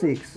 6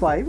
5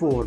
4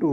2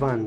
1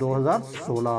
2016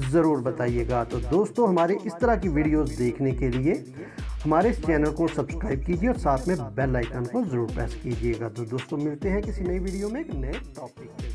ज़रूर बताइएगा। तो दोस्तों हमारे इस तरह की वीडियोस देखने के लिए हमारे इस चैनल को सब्सक्राइब कीजिए और साथ में बेल आइकन को ज़रूर प्रेस कीजिएगा। तो दोस्तों मिलते हैं किसी नई वीडियो में एक नए टॉपिक के